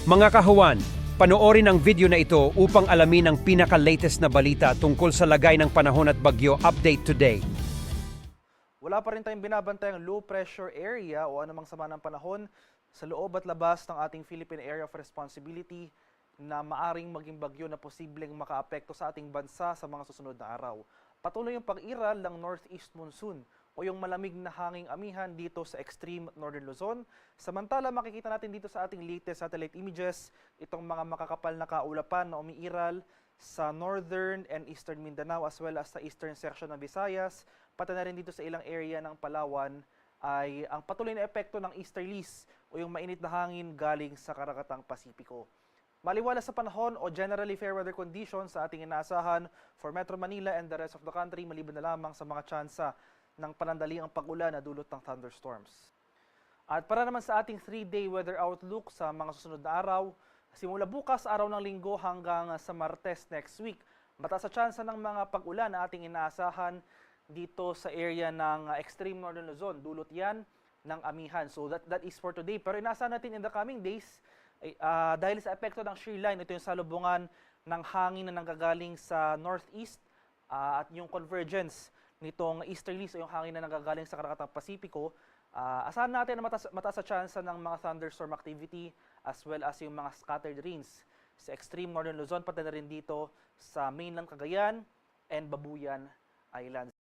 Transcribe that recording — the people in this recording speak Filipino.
Mga kahuwan, panoorin ang video na ito upang alamin ang pinaka-latest na balita tungkol sa lagay ng panahon at bagyo update today. Wala pa rin tayong binabantayang low pressure area o anumang sama ng panahon sa loob at labas ng ating Philippine Area of Responsibility na maaring maging bagyo na posibleng makaapekto sa ating bansa sa mga susunod na araw. Patuloy yung pag-iral ng northeast monsoon o yung malamig na hanging amihan dito sa extreme northern Luzon. Samantala, makikita natin dito sa ating latest satellite images itong mga makakapal na kaulapan na umiiral sa northern and eastern Mindanao as well as sa eastern section ng Visayas, pati na rin dito sa ilang area ng Palawan ay ang patuloy na epekto ng easterlies o yung mainit na hangin galing sa Karakatang Pasipiko. Maliwanag sa panahon o generally fair weather conditions sa ating inaasahan for Metro Manila and the rest of the country maliban na lamang sa mga tsansa ng panandaliang pag-ulan na dulot ng thunderstorms. At para naman sa ating 3-day weather outlook sa mga susunod na araw, simula bukas araw ng Linggo hanggang sa Martes next week, mataas sa tsansa ng mga pag-ulan na ating inaasahan dito sa area ng extreme northern Luzon. Dulot yan ng amihan. So that is for today. Pero inaasahan natin in the coming days, dahil sa epekto ng shear line, ito yung salubungan ng hangin na nanggagaling sa northeast at yung convergence nitong easterlies o yung hangin na nanggagaling sa Karakatang Pasipiko, asahan natin na mataas sa tsansa ng mga thunderstorm activity as well as yung mga scattered rains sa extreme northern Luzon, pati na rin dito sa mainland Cagayan and Babuyan Islands.